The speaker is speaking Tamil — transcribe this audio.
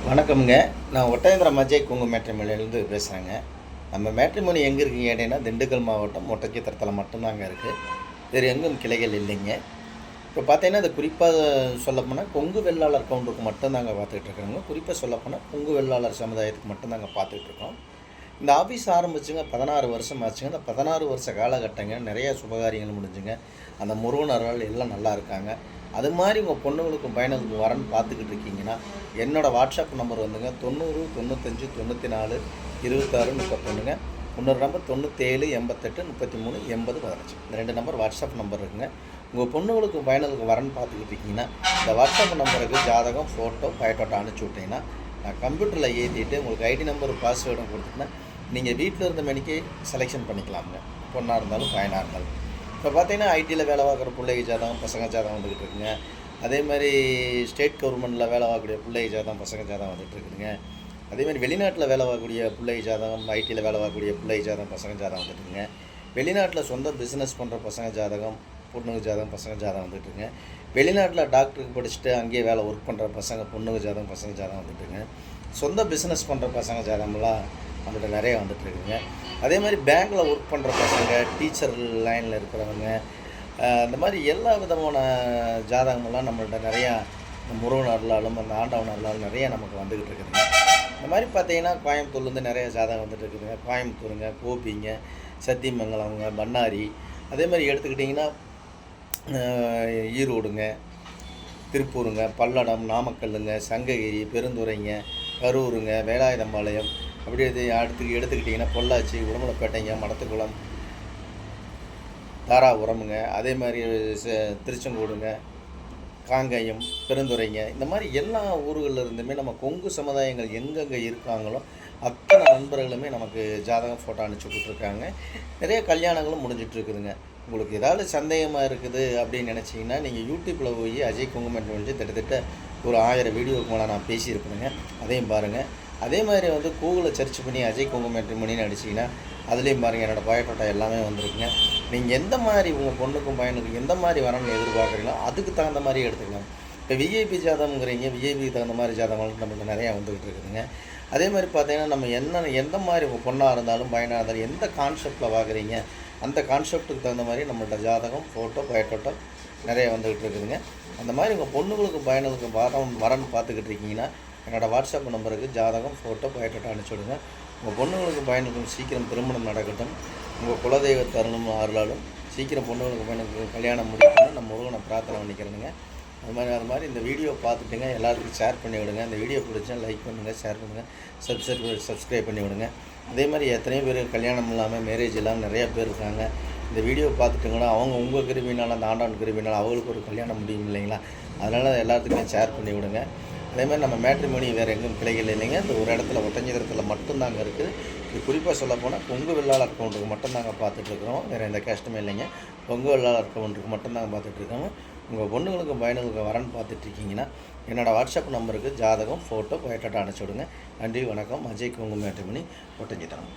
வணக்கம்ங்க. நான் ஒட்டயந்திரம் அஜய் கொங்கு மேட்ரிமோனியிலேருந்து பேசுகிறேங்க. நம்ம மேட்ரிமோனி எங்கே இருக்குங்க கேட்டிங்கன்னா, திண்டுக்கல் மாவட்டம் ஒட்டச்சத்திரத்தில் மட்டும்தாங்க இருக்குது. வேறு எங்கும் கிளைகள் இல்லைங்க. இப்போ பார்த்தீங்கன்னா, அது குறிப்பாக சொல்லப்போனால் கொங்கு வெள்ளாளர் கவுண்டருக்கு மட்டும்தாங்க பார்த்துட்ருக்குறோங்க. குறிப்பாக சொல்லப்போனால் கொங்கு வெள்ளாளர் சமுதாயத்துக்கு மட்டும்தாங்க பார்த்துட்ருக்கோம். இந்த ஆஃபீஸ் ஆரம்பிச்சுங்க 16 வருஷம் ஆச்சுங்க. அந்த 16 வருஷ காலகட்டங்க நிறையா சுபகாரியங்கள் முடிஞ்சுங்க. அந்த முருகனர்கள் எல்லாம் நல்லா இருக்காங்க. அது மாதிரி உங்கள் பொண்ணுங்களுக்கும் பையனுக்கும் வரன்னு பார்த்துக்கிட்டு இருக்கீங்கன்னா, என்னோடய வாட்ஸ்அப் நம்பர் வந்துங்க 90 95 94 26 31ங்க. இன்னொரு நம்பர் 97 88 33 80 15. இந்த 2 நம்பர் வாட்ஸ்அப் நம்பர் இருக்குங்க. உங்கள் பொண்ணுங்களுக்கும் பையனுக்கும் வரன்னு பார்த்துக்கிட்டு இருக்கீங்கன்னா, இந்த வாட்ஸ்அப் நம்பருக்கு ஜாதகம், ஃபோட்டோ, பயோடேட்டா அனுப்பிச்சி விட்டிங்கன்னா, நான் கம்ப்யூட்டரில் ஏற்றிட்டு உங்களுக்கு ஐடி நம்பர் பாஸ்வேர்டும் கொடுத்துட்டேன்னா, நீங்கள் வீட்டில் இருந்த மணிக்கே செலெக்ஷன் பண்ணிக்கலாமுங்க. பொண்ணாக இருந்தாலும் பையனாக இருந்தாலும். இப்போ பார்த்தீங்கன்னா ஐடியில் வேலை பார்க்குற பிள்ளைங்க ஜாதகம், பசங்க ஜாதகம் வந்துக்கிட்டு இருக்குங்க. அதே மாதிரி ஸ்டேட் கவர்மெண்ட்டில் வேலை பார்க்கக்கூடிய பிள்ளைங்க ஜாதகம், பசங்க ஜாதகம் வந்துகிட்டு இருக்குதுங்க. அதேமாதிரி வெளிநாட்டில் வேலை பார்க்கக்கூடிய பிள்ளைங்க ஜாதகம், ஐடியில் வேலை பார்க்கக்கூடிய பிள்ளைங்க ஜாதகம், பசங்க ஜாதகம் வந்துட்டுருங்க. வெளிநாட்டில் சொந்த பிஸ்னஸ் பண்ணுற பசங்க ஜாதகம், பொண்ணுங்க ஜாதகம், பசங்க ஜாதகம் வந்துட்டுருங்க. வெளிநாட்டில் டாக்டருக்கு படிச்சுட்டு அங்கேயே வேலை ஒர்க் பண்ணுற பசங்க, பொண்ணுங்க ஜாதகம், பசங்க ஜாதகம் வந்துட்டுருங்க. சொந்த பிஸ்னஸ் பண்ணுற பசங்க ஜாதகம்லாம் நம்மகிட்ட நிறைய வந்துட்டுருக்குங்க. அதே மாதிரி பேங்க்கில் ஒர்க் பண்ணுற பசங்க, டீச்சர் லைனில் இருக்கிறவங்க, இந்த மாதிரி எல்லா விதமான ஜாதகமெல்லாம் நம்மள்ட்ட நிறையா முருகன் அருளாலும் அந்த ஆண்டவன் அருளாலும் நிறையா நமக்கு வந்துக்கிட்டு இருக்குதுங்க. இந்த மாதிரி பார்த்தீங்கன்னா கோயம்புத்தூர்லேருந்து நிறைய ஜாதகம் வந்துட்டு இருக்குதுங்க. கோயம்புத்தூருங்க, கோபிங்க, சத்தியமங்கலம்ங்க, பண்ணாரி. அதே மாதிரி எடுத்துக்கிட்டிங்கன்னா ஈரோடுங்க, திருப்பூருங்க, பல்லடம், நாமக்கல்லுங்க, சங்ககிரி, பெருந்துறைங்க, கரூருங்க, வேலாயுதம்பாளையம். அப்படி எடுத்துக்கிட்டிங்கன்னா பொள்ளாச்சி, உடுமலைப்பேட்டைங்க, மடத்துக்குளம், தாராபுரமுங்க. அதே மாதிரி திருச்செங்கோடுங்க, காங்கயம், பெருந்துறைங்க. இந்த மாதிரி எல்லா ஊர்களில் இருந்துமே நம்ம கொங்கு சமுதாயங்கள் எங்கெங்கே இருக்காங்களோ அத்தனை நண்பர்களுமே நமக்கு ஜாதகம், ஃபோட்டோ அனுப்பிச்சி விட்டுருக்காங்க. நிறைய கல்யாணங்களும் முடிஞ்சிட்ருக்குதுங்க. உங்களுக்கு ஏதாவது சந்தேகமாக இருக்குது அப்படின்னு நினச்சிங்கன்னா, நீங்கள் யூடியூப்பில் போய் அஜய் கொங்கு மேட்ரிமோனி கிட்டத்தட்ட ஒரு 1000 வீடியோவுக்கு மேலே நான் பேசியிருப்பேனுங்க. அதையும் பாருங்கள். அதே மாதிரி கூகுளில் சர்ச் பண்ணி அஜய் கொங்கு மேட்ரிமோனின்னு அடிச்சிங்கன்னா அதுலேயும் பாருங்கள் என்னோடய பயோடேட்டா எல்லாமே வந்திருக்குங்க. நீங்கள் எந்த மாதிரி உங்கள் பொண்ணுக்கும் பையனுக்கும் எந்த மாதிரி வரணும்னு எதிர்பார்க்குறீங்களோ அதுக்கு தகுந்த மாதிரி எடுத்துக்கலாம். இப்போ விஐபி ஜாதகங்கிறீங்க, விஐபிக்கு தகுந்த மாதிரி ஜாதகம் நம்மள்ட்ட நிறையா வந்துக்கிட்டு இருக்குதுங்க. அதே மாதிரி பார்த்தீங்கன்னா நம்ம எந்த மாதிரி உங்கள் பொண்ணாக இருந்தாலும் பையனாக இருந்தாலும் எந்த கான்செப்டில் பார்க்குறீங்க அந்த கான்செப்ட்டுக்கு தகுந்த மாதிரி நம்மள்ட்ட ஜாதகம், ஃபோட்டோ, பயோடேட்டா நிறைய வந்துக்கிட்டு இருக்குதுங்க. அந்த மாதிரி உங்கள் பொண்ணுங்களுக்கும் பையனுக்கும் வரன்னு பார்த்துக்கிட்டு இருக்கீங்கன்னா என்னோடய வாட்ஸ்அப் நம்பருக்கு ஜாதகம், ஃபோட்டோ, பயோடேட்டா அனுப்பிச்சுடுங்க. உங்கள் பொண்ணுங்களுக்கும் பையனுக்கும் சீக்கிரம் திருமணம் நடக்கட்டும். உங்கள் குலதெய்வ தருணம் அருளாலும் சீக்கிரம் பொண்ணுங்களுக்கு பையனுக்கு கல்யாணம் முடிக்கணும் நம்ம முருகனை பிரார்த்தனை பண்ணிக்கிறேனுங்க. அது மாதிரி இந்த வீடியோ பார்த்துட்டுங்க எல்லாத்துக்கும் ஷேர் பண்ணி விடுங்க. இந்த வீடியோ பிடிச்சா லைக் பண்ணுங்கள், ஷேர் பண்ணுங்கள், சப்ஸ்கிரைப் பண்ணி விடுங்க. அதே மாதிரி எத்தனையோ பேர் கல்யாணம் இல்லாமல் மேரேஜ் இல்லாமல் நிறையா பேர் இருக்காங்க. இந்த வீடியோ பார்த்துட்டுங்கன்னா அவங்க உங்கள் கிருபினால் அந்த ஆண்டவன் கிருபினால் அவங்களுக்கு ஒரு கல்யாணம் முடியும் இல்லைங்களா? அதனால் எல்லாத்துக்குமே ஷேர் பண்ணி விடுங்க. அதேமாதிரி நம்ம மேட்ரிமோனி வேறு எங்கும் கிளைகள் இல்லைங்க. இந்த ஒரு இடத்துல ஒட்டஞ்சத்திரத்தில் மட்டும்தாங்க இருக்குது. இது குறிப்பாக சொல்லப்போனால் கொங்கு வெள்ளாளர் கவுண்டருக்கு மட்டும்தாங்க பார்த்துட்ருக்குறோம். வேறு எந்த கஷ்டமே இல்லைங்க. கொங்கு வெள்ளாளர் கவுண்டருக்கு மட்டும்தாங்க பார்த்துட்ருக்கோம். உங்கள் பொண்ணுங்களுக்கும் பையனுக்கும் வரன்னு பார்த்துட்ருக்கீங்கன்னா என்னோடய வாட்ஸ்அப் நம்பருக்கு ஜாதகம், ஃபோட்டோ, பயோடேட்டா அனுப்பிச்சி விடுங்க. நன்றி, வணக்கம். அஜய் கொங்கு மேட்ரிமோனி ஒட்டஞ்சத்திரம்.